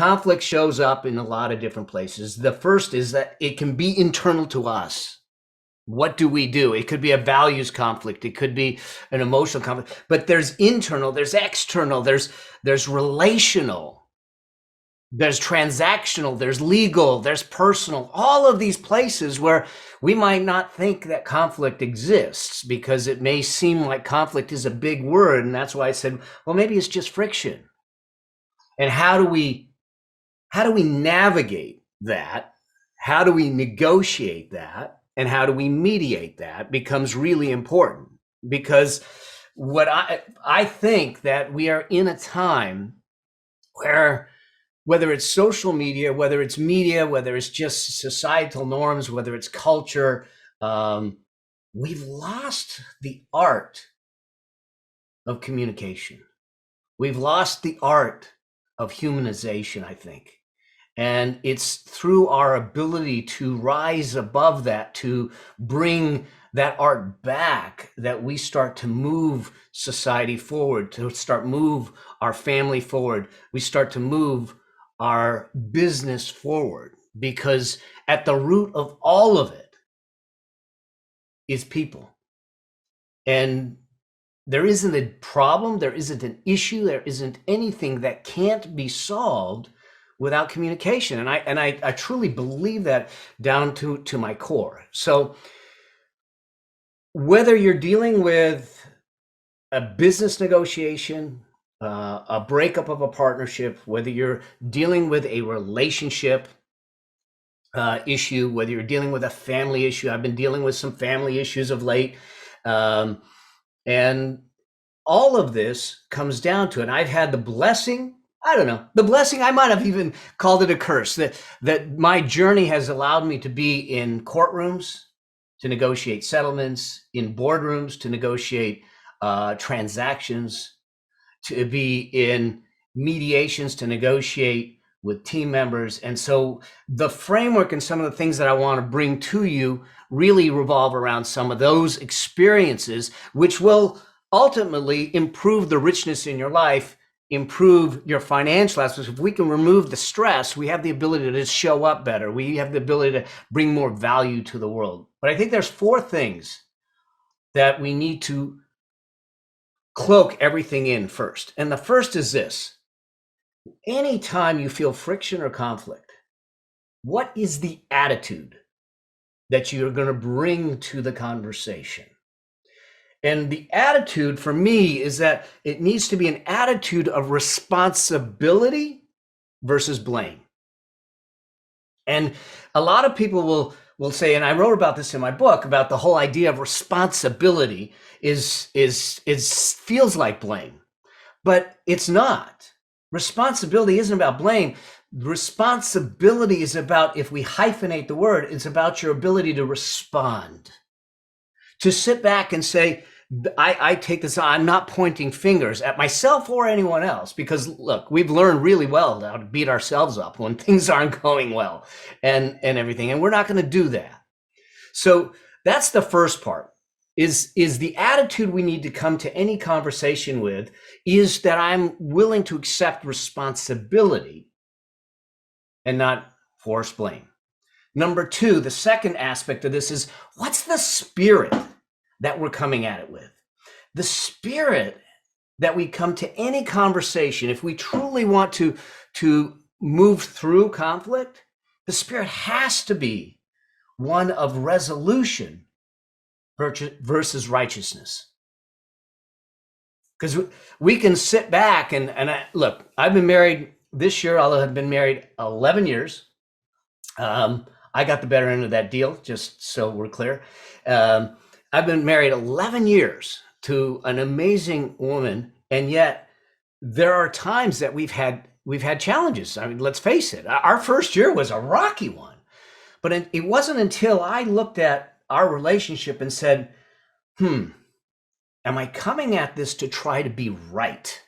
conflict shows up in a lot of different places. The first is that it can be internal to us. What do we do? It could be a values conflict. It could be an emotional conflict, but there's internal, there's external, there's relational, there's transactional, there's legal, there's personal, all of these places where we might not think that conflict exists because it may seem like conflict is a big word. And that's why I said, well, maybe it's just friction. And how do we navigate that? How do we negotiate that? And how do we mediate that becomes really important, because what I think that we are in a time where, whether it's social media, whether it's media, whether it's just societal norms, whether it's culture, we've lost the art of communication. We've lost the art of humanization, I think. And it's through our ability to rise above that, to bring that art back, that we start to move society forward, to start move our family forward. We start to move our business forward, because at the root of all of it is people. And there isn't a problem, there isn't an issue, there isn't anything that can't be solved without communication. And I truly believe that down to my core. So whether you're dealing with a business negotiation, a breakup of a partnership, whether you're dealing with a relationship issue, whether you're dealing with a family issue, I've been dealing with some family issues of late. And all of this comes down to it. I've had the blessing, I might have even called it a curse, that my journey has allowed me to be in courtrooms to negotiate settlements, in boardrooms to negotiate transactions, to be in mediations to negotiate with team members. And so the framework and some of the things that I want to bring to you really revolve around some of those experiences, which will ultimately improve the richness in your life, improve your financial aspects. If we can remove the stress, we have the ability to just show up better. We have the ability to bring more value to the world. But I think there's 4 things that we need to cloak everything in first. And the first is this: anytime you feel friction or conflict, what is the attitude that you're going to bring to the conversation? And the attitude for me is that it needs to be an attitude of responsibility versus blame. And a lot of people will say, and I wrote about this in my book, about the whole idea of responsibility is feels like blame, but it's not. Responsibility isn't about blame. Responsibility is about, if we hyphenate the word, it's about your ability to respond. To sit back and say, I take this, I'm not pointing fingers at myself or anyone else, because look, we've learned really well how to beat ourselves up when things aren't going well and everything. And we're not going to do that. So that's the first part, is the attitude we need to come to any conversation with, is that I'm willing to accept responsibility and not force blame. Number 2, the second aspect of this is, what's the spirit that we're coming at it with? The spirit that we come to any conversation, if we truly want to move through conflict, the spirit has to be one of resolution versus righteousness. Because we can sit back and look, I've been married this year, I'll have been married 11 years. I got the better end of that deal, just so we're clear. I've been married 11 years to an amazing woman, and yet there are times that we've had challenges. I mean, let's face it, our first year was a rocky one, but it wasn't until I looked at our relationship and said, am I coming at this to try to be right?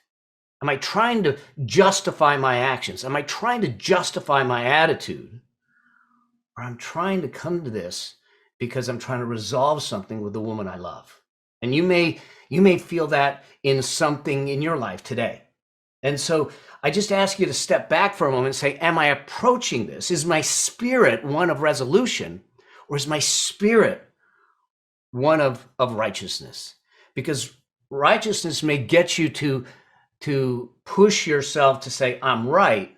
Am I trying to justify my actions? Am I trying to justify my attitude? Or I'm trying to come to this because I'm trying to resolve something with the woman I love. And you may feel that in something in your life today. And so I just ask you to step back for a moment and say, am I approaching this? Is my spirit one of resolution, or is my spirit one of righteousness? Because righteousness may get you to push yourself to say, I'm right,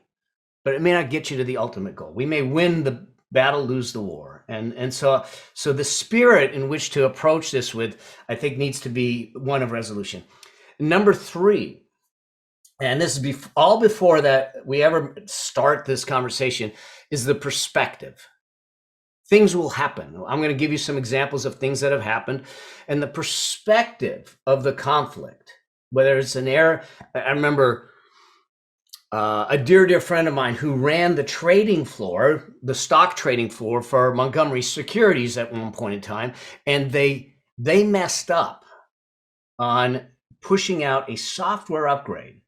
but it may not get you to the ultimate goal. We may win the battle, lose the war. And so the spirit in which to approach this with, I think, needs to be one of resolution. Number 3, and this is all before that we ever start this conversation, is the perspective. Things will happen. I'm going to give you some examples of things that have happened, and the perspective of the conflict, whether it's an error. I remember a dear friend of mine who ran the trading floor, the stock trading floor for Montgomery Securities at one point in time, and they messed up on pushing out a software upgrade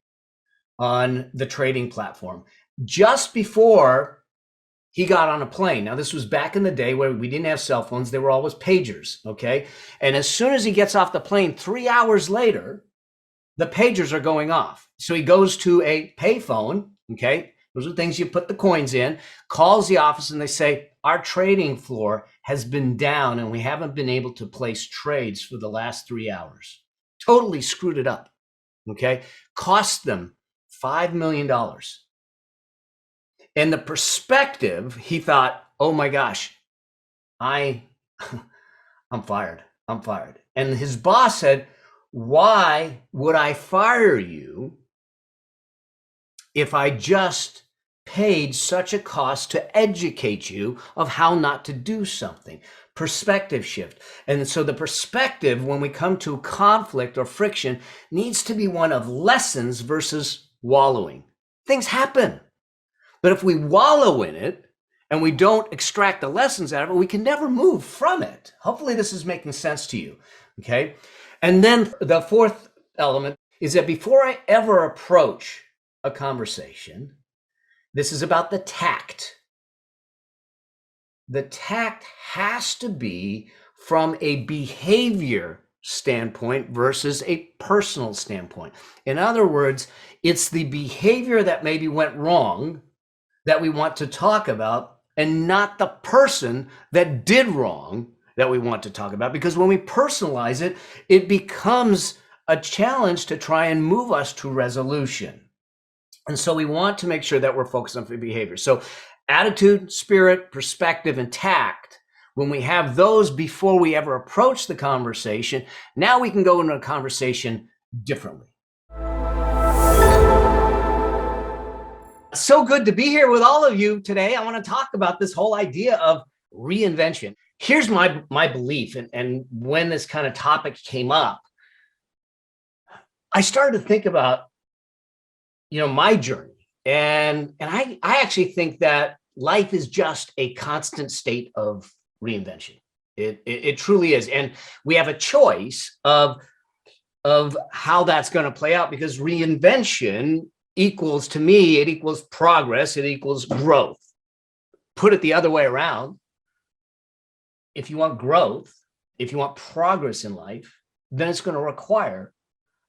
on the trading platform just before he got on a plane. Now, this was back in the day where we didn't have cell phones. They were always pagers, okay? And as soon as he gets off the plane, 3 hours later, the pagers are going off. So he goes to a payphone, okay? Those are things you put the coins in, calls the office, and they say, our trading floor has been down and we haven't been able to place trades for the last 3 hours. Totally screwed it up, okay? Cost them $5 million. And the perspective, he thought, oh my gosh, I'm fired. I'm fired. And his boss said, why would I fire you if I just paid such a cost to educate you of how not to do something? Perspective shift. And so the perspective, when we come to conflict or friction, needs to be one of lessons versus wallowing. Things happen. But if we wallow in it and we don't extract the lessons out of it, we can never move from it. Hopefully this is making sense to you, okay? And then the 4th element is that before I ever approach a conversation, this is about the tact. The tact has to be from a behavior standpoint versus a personal standpoint. In other words, it's the behavior that maybe went wrong that we want to talk about, and not the person that did wrong that we want to talk about. Because when we personalize it, it becomes a challenge to try and move us to resolution. And so we want to make sure that we're focused on behavior. So attitude, spirit, perspective, and tact, when we have those before we ever approach the conversation, now we can go into a conversation differently. So good to be here with all of you today. I want to talk about this whole idea of reinvention. Here's my belief, and when this kind of topic came up, I started to think about, my journey. And I actually think that life is just a constant state of reinvention. It truly is. And we have a choice of how that's going to play out, because reinvention equals, to me, it equals progress, it equals growth. Put it the other way around. If you want growth, if you want progress in life, then it's going to require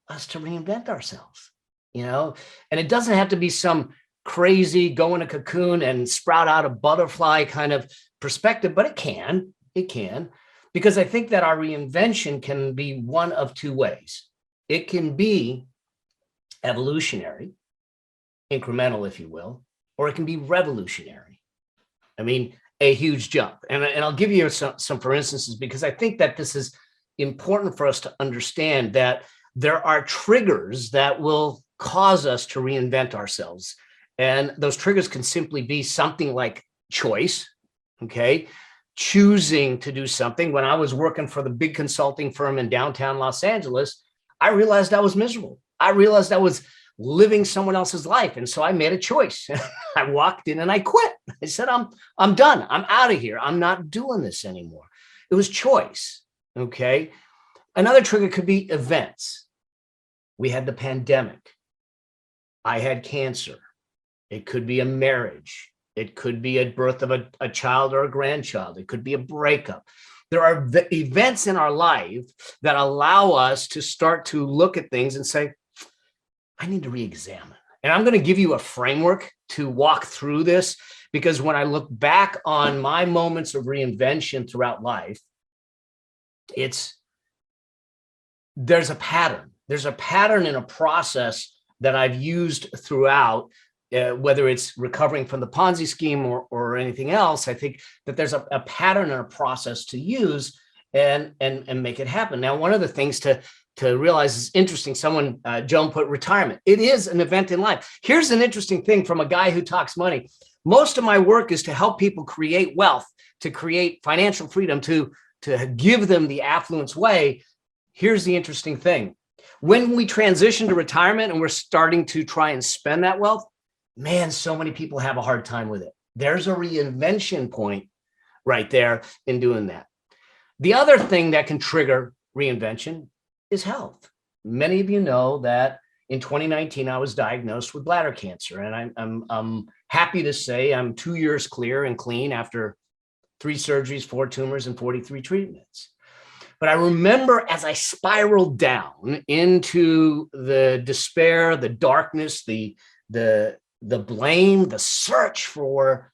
us to reinvent ourselves, and it doesn't have to be some crazy go in a cocoon and sprout out a butterfly kind of perspective, but it can, because I think that our reinvention can be one of 2 ways. It can be evolutionary, incremental, if you will, or it can be revolutionary. I mean, a huge jump. And I'll give you some for instances, because I think that this is important for us to understand that there are triggers that will cause us to reinvent ourselves. And those triggers can simply be something like choice, okay? Choosing to do something. When I was working for the big consulting firm in downtown Los Angeles, I realized I was miserable. I realized I was living someone else's life. And so I made a choice. I walked in and I quit. I said, I'm done. I'm out of here. I'm not doing this anymore. It was choice. Okay. Another trigger could be events. We had the pandemic. I had cancer. It could be a marriage. It could be a birth of a child or a grandchild. It could be a breakup. There are events in our life that allow us to start to look at things and say, I need to re-examine. And I'm going to give you a framework to walk through this, because when I look back on my moments of reinvention throughout life, there's a pattern. There's a pattern in a process that I've used throughout, whether it's recovering from the Ponzi scheme or anything else. I think that there's a pattern and a process to use and make it happen. Now, one of the things to realize is interesting. Someone, Joan, put retirement. It is an event in life. Here's an interesting thing from a guy who talks money. Most of my work is to help people create wealth, to create financial freedom, to give them the affluence way. Here's the interesting thing. When we transition to retirement and we're starting to try and spend that wealth, man, so many people have a hard time with it. There's a reinvention point right there in doing that. The other thing that can trigger reinvention is health. Many of you know that in 2019, I was diagnosed with bladder cancer, and I'm happy to say I'm 2 years clear and clean after 3 surgeries, 4 tumors, and 43 treatments. But I remember as I spiraled down into the despair, the darkness, the blame, the search for,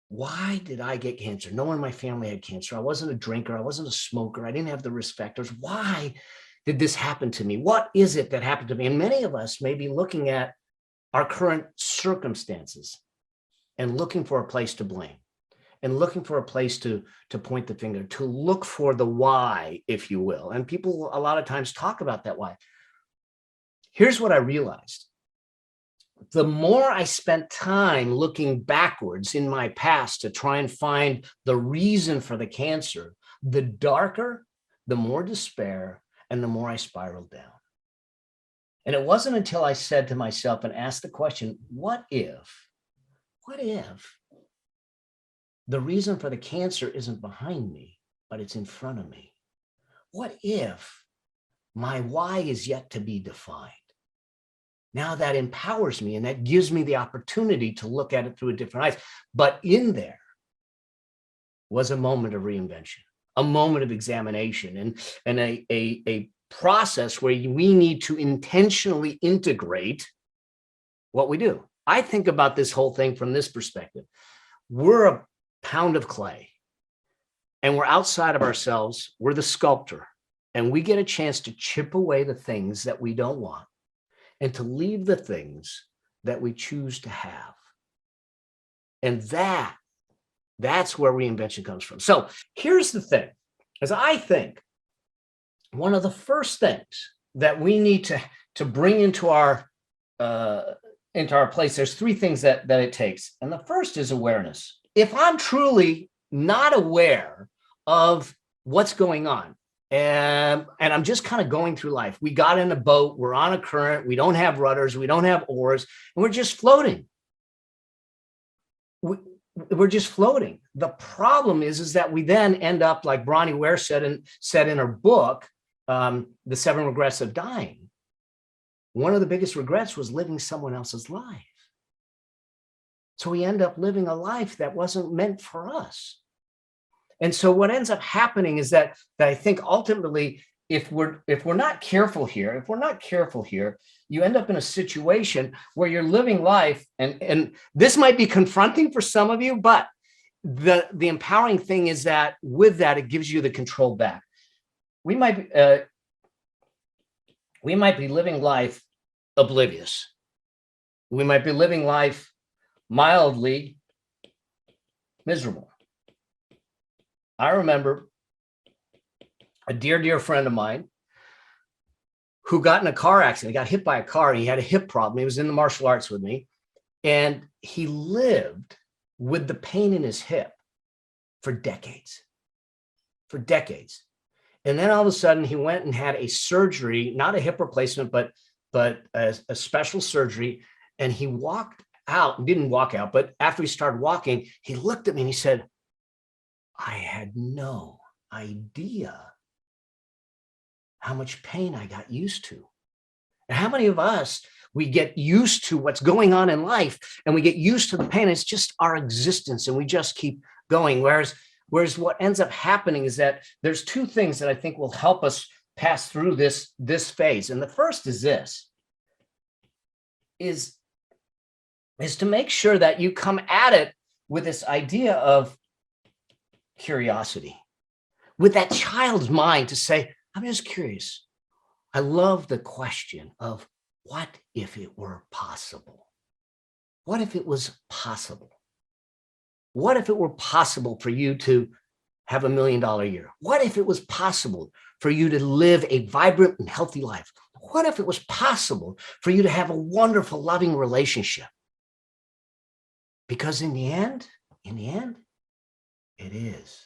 why did I get cancer? No one in my family had cancer. I wasn't a drinker. I wasn't a smoker. I didn't have the risk factors. Why did this happen to me? What is it that happened to me? And many of us may be looking at our current circumstances and looking for a place to blame, and looking for a place to point the finger, to look for the why, if you will. And people a lot of times talk about that why. Here's what I realized. The more I spent time looking backwards in my past to try and find the reason for the cancer, the darker, the more despair, and the more I spiraled down. And it wasn't until I said to myself and asked the question, what if the reason for the cancer isn't behind me, but it's in front of me? What if my why is yet to be defined? Now that empowers me, and that gives me the opportunity to look at it through a different eyes. But in there was a moment of reinvention, a moment of examination, and a process where we need to intentionally integrate what we do. I think about this whole thing from this perspective. We're a pound of clay, and we're outside of ourselves. We're the sculptor, and we get a chance to chip away the things that we don't want and to leave the things that we choose to have. And that's where reinvention comes from. So here's the thing, as I think one of the first things that we need to bring into our place, there's 3 things that it takes. And the first is awareness. If I'm truly not aware of what's going on, and I'm just kind of going through life, we got in a boat, we're on a current, we don't have rudders, we don't have oars, and we're just floating. We're just floating. The problem is that we then end up, like Bronnie Ware said in her book, The 7 Regrets of Dying. One of the biggest regrets was living someone else's life. So we end up living a life that wasn't meant for us. And so what ends up happening is that I think ultimately, if we're not careful here, you end up in a situation where you're living life, and this might be confronting for some of you, but the empowering thing is that with that, it gives you the control back. We might be living life oblivious. We might be living life mildly miserable. I remember a dear friend of mine who got in a car accident, got hit by a car. He had a hip problem. He was in the martial arts with me, and he lived with the pain in his hip for decades. And then all of a sudden he went and had a surgery, not a hip replacement, but a special surgery. And he didn't walk out, but after he started walking, he looked at me and he said, I had no idea how much pain I got used to. And how many of us, we get used to what's going on in life, and we get used to the pain. It's just our existence, and we just keep going. Whereas what ends up happening is that there's 2 things that I think will help us pass through this phase. And the first is this. is to make sure that you come at it with this idea of curiosity, with that child's mind to say, I'm just curious. I love the question of what if it were possible? What if it was possible? What if it were possible for you to have $1 million a year? What if it was possible for you to live a vibrant and healthy life? What if it was possible for you to have a wonderful, loving relationship? Because in the end, it is.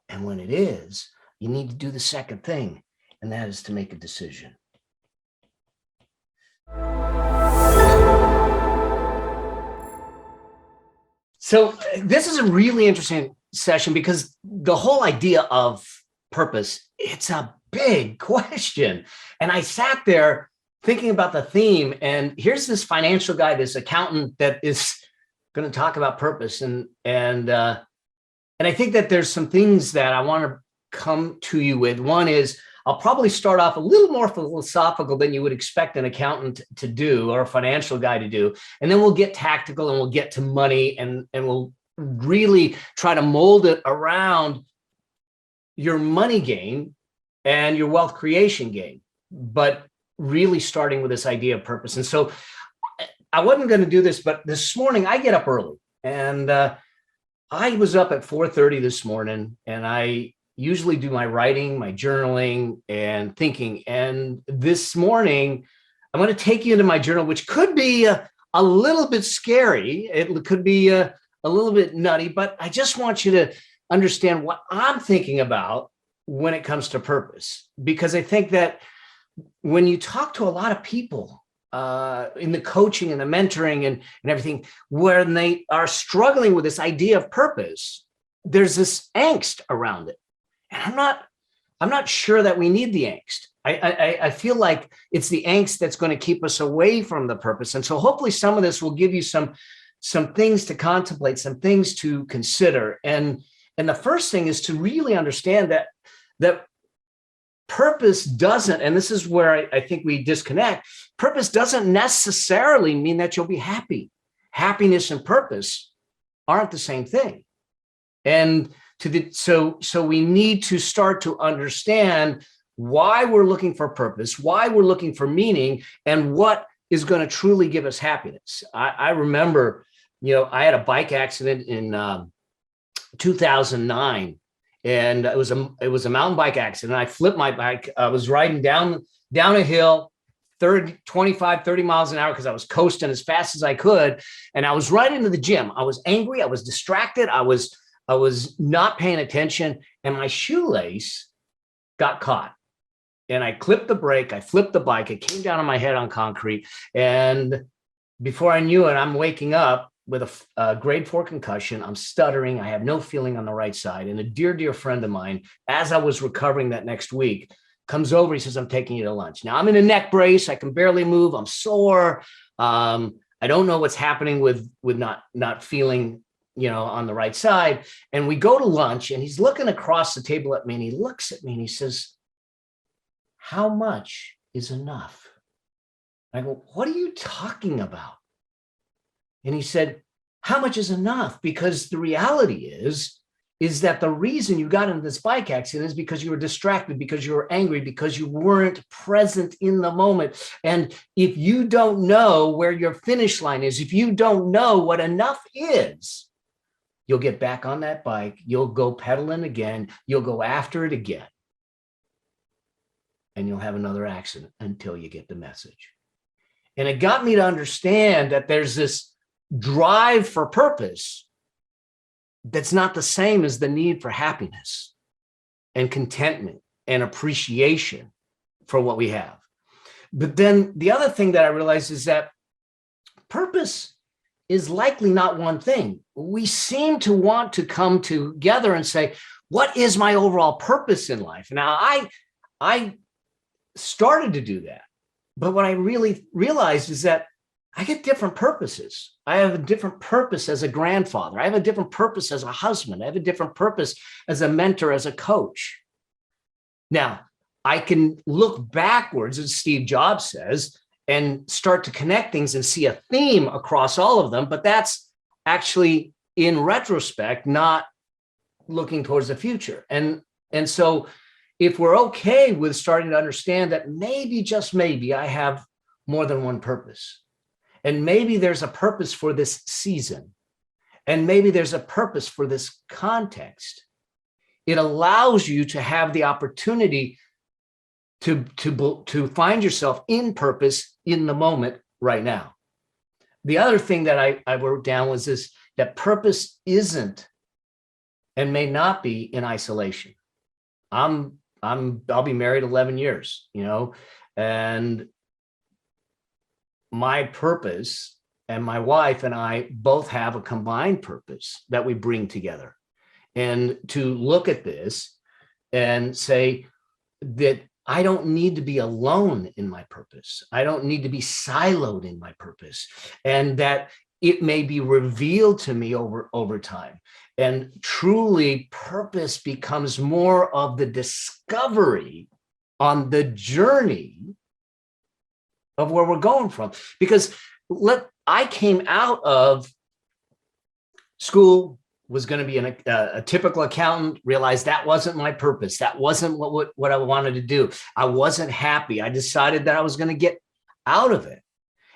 And when it is, you need to do the second thing, and that is to make a decision. So this is a really interesting session because the whole idea of purpose, it's a big question. And I sat there thinking about the theme, and here's this financial guy, this accountant that is going to talk about purpose. And I think that there's some things that I want to come to you with. One is I'll probably start off a little more philosophical than you would expect an accountant to do or a financial guy to do. And then we'll get tactical and we'll get to money, and we'll really try to mold it around your money game and your wealth creation game, but really starting with this idea of purpose. And so I wasn't going to do this, but this morning I get up early, and I was up at 4:30 this morning, and I usually do my writing, my journaling, and thinking. And this morning, I'm going to take you into my journal, which could be a little bit scary. It could be a little bit nutty, but I just want you to understand what I'm thinking about when it comes to purpose. Because I think that when you talk to a lot of people in the coaching and the mentoring and everything, when they are struggling with this idea of purpose, there's this angst around it. And I'm not sure that we need the angst. I feel like it's the angst that's going to keep us away from the purpose. And so hopefully some of this will give you some things to contemplate, some things to consider. And the first thing is to really understand that purpose doesn't, and this is where I think we disconnect, purpose doesn't necessarily mean that you'll be happy. Happiness and purpose aren't the same thing. And so we need to start to understand why we're looking for purpose, why we're looking for meaning, and what is going to truly give us happiness. I remember, I had a bike accident in 2009, and it was a mountain bike accident. I flipped my bike. I was riding down a hill, 25, 30 miles an hour, because I was coasting as fast as I could. And I was right into the gym. I was angry. I was distracted. I was not paying attention, and my shoelace got caught. And I clipped the brake. I flipped the bike. It came down on my head on concrete. And before I knew it, I'm waking up with a grade 4 concussion. I'm stuttering. I have no feeling on the right side. And a dear, dear friend of mine, as I was recovering that next week, comes over. He says, I'm taking you to lunch. Now I'm in a neck brace. I can barely move. I'm sore. I don't know what's happening with not feeling on the right side. And we go to lunch, and he's looking across the table at me, and he looks at me and he says, how much is enough? I go, what are you talking about? And he said, how much is enough? Because the reality is that the reason you got into this bike accident is because you were distracted, because you were angry, because you weren't present in the moment. And if you don't know where your finish line is, if you don't know what enough is, you'll get back on that bike. You'll go pedaling again. You'll go after it again. And you'll have another accident until you get the message. And it got me to understand that there's this drive for purpose that's not the same as the need for happiness and contentment and appreciation for what we have. But then the other thing that I realized is that purpose is likely not one thing. We seem to want to come together and say, what is my overall purpose in life? Now, I started to do that, but what I really realized is that I get different purposes. I have a different purpose as a grandfather. I have a different purpose as a husband. I have a different purpose as a mentor, as a coach. Now, I can look backwards, as Steve Jobs says, and start to connect things and see a theme across all of them. But that's actually, in retrospect, not looking towards the future. And so if we're okay with starting to understand that maybe, just maybe, I have more than one purpose, and maybe there's a purpose for this season, and maybe there's a purpose for this context, it allows you to have the opportunity to find yourself in purpose in the moment right now. The other thing that I wrote down was this, that purpose isn't and may not be in isolation. I'll be married 11 years, and my purpose and my wife and I both have a combined purpose that we bring together. And to look at this and say that I don't need to be alone in my purpose. I don't need to be siloed in my purpose, and that it may be revealed to me over time. And truly, purpose becomes more of the discovery on the journey of where we're going from. Because I came out of school, was going to be a typical accountant, realized that wasn't my purpose. That wasn't what I wanted to do. I wasn't happy. I decided that I was going to get out of it.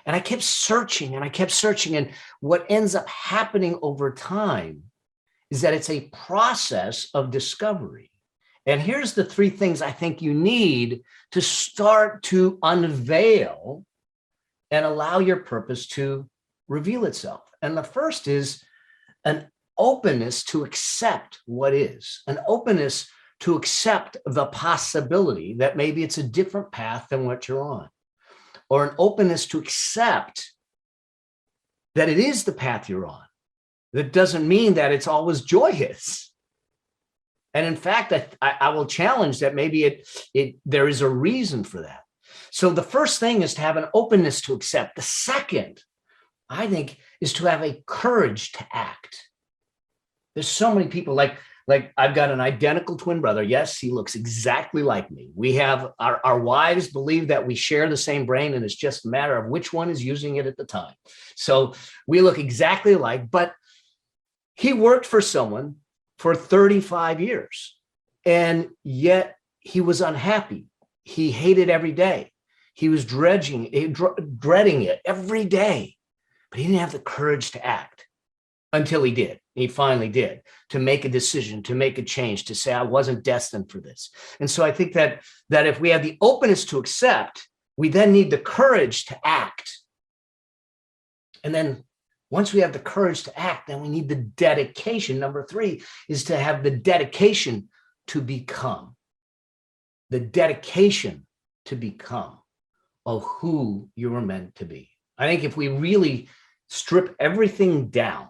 And I kept searching and I kept searching. And what ends up happening over time is that it's a process of discovery. And here's the three things I think you need to start to unveil and allow your purpose to reveal itself. And the first is an openness to accept what is, an openness to accept the possibility that maybe it's a different path than what you're on, or an openness to accept that it is the path you're on. That doesn't mean that it's always joyous. And in fact, I will challenge that maybe there is a reason for that. So the first thing is to have an openness to accept. The second, I think, is to have a courage to act. There's so many people, like I've got an identical twin brother. Yes, he looks exactly like me. We have our wives believe that we share the same brain, and it's just a matter of which one is using it at the time. So we look exactly alike, but he worked for someone for 35 years, and yet he was unhappy. He hated every day. He was dreading it every day, but he didn't have the courage to act until he did. He finally did, to make a decision, to make a change, to say, I wasn't destined for this. And so I think that if we have the openness to accept, we then need the courage to act. And then once we have the courage to act, then we need the dedication. Number three is to have the dedication to become. The dedication to become of who you were meant to be. I think if we really strip everything down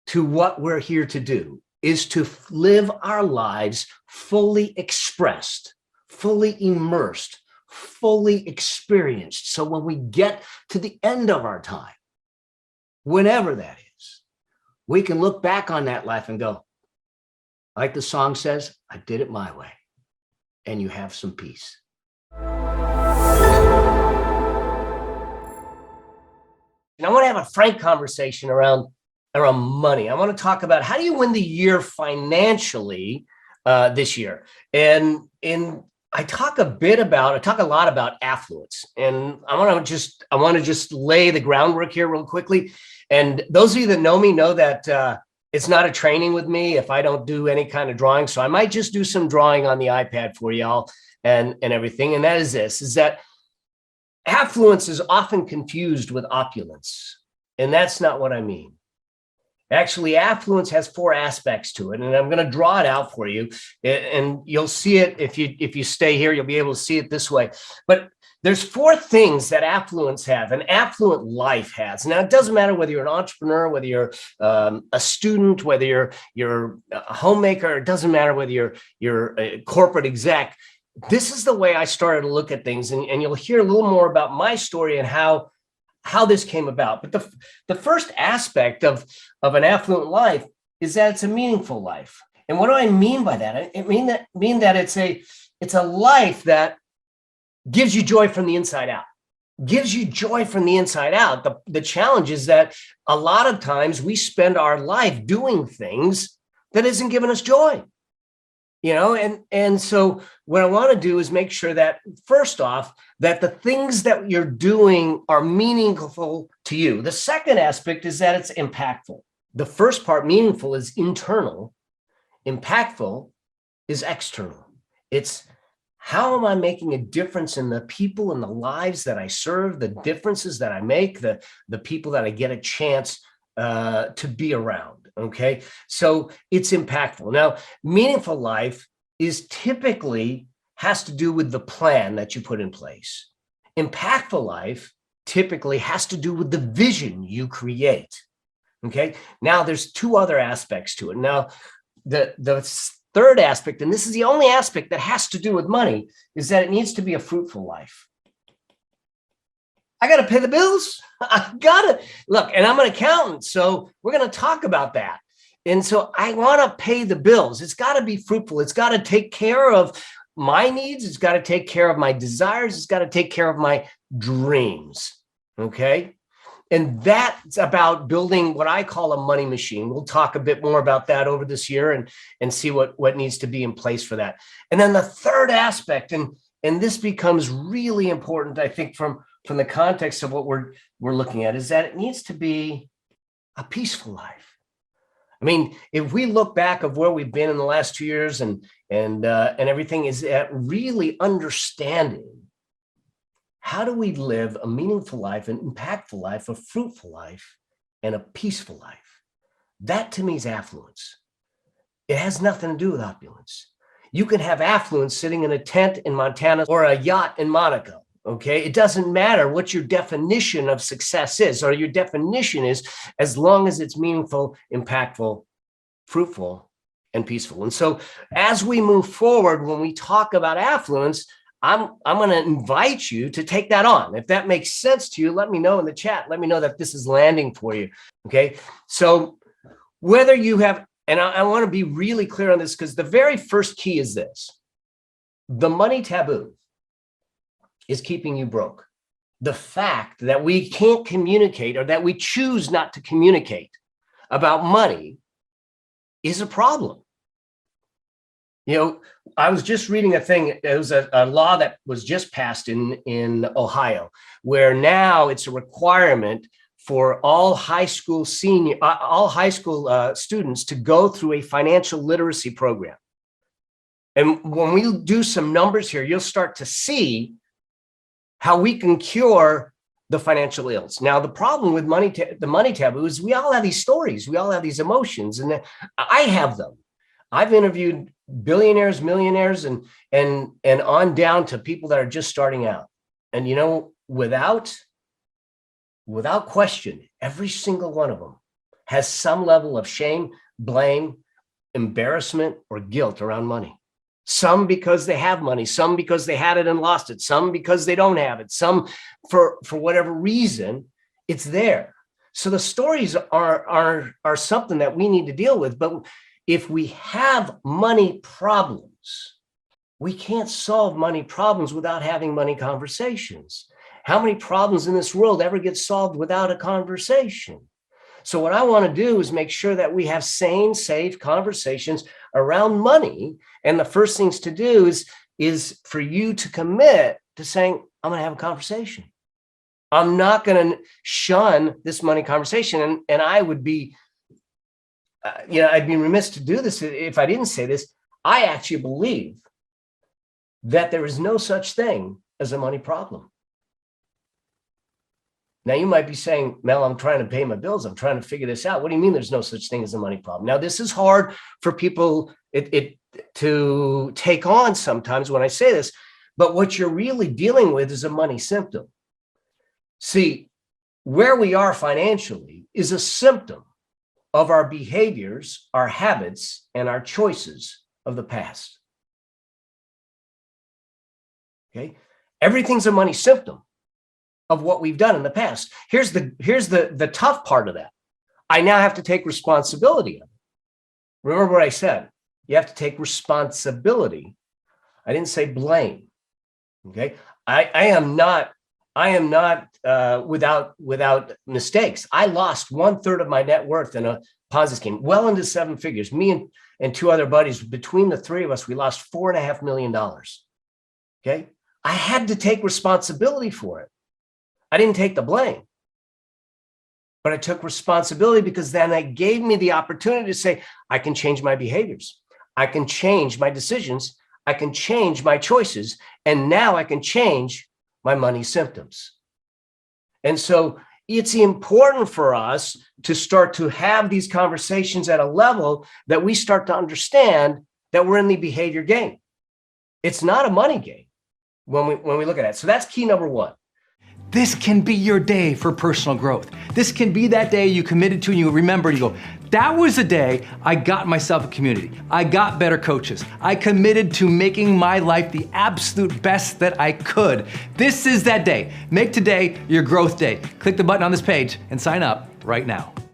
to what we're here to do, is to live our lives fully expressed, fully immersed, fully experienced. So when we get to the end of our time, whenever that is, we can look back on that life and go, like the song says, I did it my way, and you have some peace. And I want to have a frank conversation around money. I want to talk about, how do you win the year financially this year? And I talk a lot about affluence, and I want to just lay the groundwork here real quickly. And those of you that know me know that it's not a training with me if I don't do any kind of drawing. So I might just do some drawing on the iPad for y'all and everything. And that is this, is that affluence is often confused with opulence. And that's not what I mean. Actually, affluence has four aspects to it, and I'm going to draw it out for you, and you'll see it if you stay here. You'll be able to see it this way. But there's four things that affluence have, an affluent life has. Now, it doesn't matter whether you're an entrepreneur, whether you're a student, whether you're a homemaker. It doesn't matter whether you're a corporate exec. This is the way I started to look at things, and you'll hear a little more about my story and how this came about. But the first aspect of an affluent life is that it's a meaningful life. And what do I mean by that? I mean that it's a life that gives you joy from the inside out. Gives you joy from the inside out. The challenge is that a lot of times we spend our life doing things that isn't giving us joy. And so what I want to do is make sure that, first off, that the things that you're doing are meaningful to you. The second aspect is that it's impactful. The first part, meaningful, is internal. Impactful is external. It's, how am I making a difference in the people and the lives that I serve, the differences that I make, the people that I get a chance to be around, okay? So it's impactful. Now, meaningful life is typically has to do with the plan that you put in place. Impactful life typically has to do with the vision you create, okay? Now, there's two other aspects to it. Now, the third aspect, and this is the only aspect that has to do with money, is that it needs to be a fruitful life. I got to pay the bills. I got to look, and I'm an accountant, so we're going to talk about that. And so I want to pay the bills. It's got to be fruitful. It's got to take care of my needs. It's got to take care of my desires. It's got to take care of my dreams. Okay. And that's about building what I call a money machine. We'll talk a bit more about that over this year and see what needs to be in place for that. And then the third aspect, and this becomes really important, I think, from the context of what we're looking at, is that it needs to be a peaceful life. I mean, if we look back of where we've been in the last 2 years and everything, is at really understanding, how do we live a meaningful life, an impactful life, a fruitful life, and a peaceful life? That to me is affluence. It has nothing to do with opulence. You can have affluence sitting in a tent in Montana or a yacht in Monaco. Okay, it doesn't matter what your definition of success is, or your definition is, as long as it's meaningful, impactful, fruitful, and peaceful. And so as we move forward, when we talk about affluence, I'm going to invite you to take that on. If that makes sense to you, let me know in the chat. Let me know that this is landing for you. Okay, so whether you have, and I want to be really clear on this, because the very first key is this: the money taboo is keeping you broke. The fact that we can't communicate, or that we choose not to communicate about money, is a problem. I was just reading a thing. It was a law that was just passed in Ohio, where now it's a requirement for all high school students to go through a financial literacy program. And when we do some numbers here, you'll start to see how we can cure the financial ills. Now, the problem with the money taboo is we all have these stories. We all have these emotions, and I have them. I've interviewed billionaires, millionaires, and on down to people that are just starting out. And without question, every single one of them has some level of shame, blame, embarrassment, or guilt around money. Some because they have money, some because they had it and lost it, some because they don't have it, some for whatever reason, it's there. So the stories are something that we need to deal with. But if we have money problems, we can't solve money problems without having money conversations. How many problems in this world ever get solved without a conversation? So what I want to do is make sure that we have sane, safe conversations around money. And the first things to do is for you to commit to saying, I'm going to have a conversation. I'm not going to shun this money conversation. And I would be, I'd be remiss to do this if I didn't say this. I actually believe that there is no such thing as a money problem. Now, you might be saying, Mel, I'm trying to pay my bills. I'm trying to figure this out. What do you mean there's no such thing as a money problem? Now, this is hard for people to take on sometimes when I say this, but what you're really dealing with is a money symptom. See, where we are financially is a symptom of our behaviors, our habits, and our choices of the past. Okay? Everything's a money symptom of what we've done in the past. Here's the tough part of that. I now have to take responsibility of it. Remember what I said. You have to take responsibility. I didn't say blame. Okay. I am not without mistakes. I lost 1/3 of my net worth in a Ponzi scheme, well into 7 figures. Me and two other buddies, between the three of us, we lost $4.5 million. Okay. I had to take responsibility for it. I didn't take the blame, but I took responsibility because then it gave me the opportunity to say, I can change my behaviors. I can change my decisions. I can change my choices. And now I can change my money symptoms. And so it's important for us to start to have these conversations at a level that we start to understand that we're in the behavior game. It's not a money game when we look at it. So that's key number one. This can be your day for personal growth. This can be that day you committed to and you remember and you go, that was the day I got myself a community. I got better coaches. I committed to making my life the absolute best that I could. This is that day. Make today your growth day. Click the button on this page and sign up right now.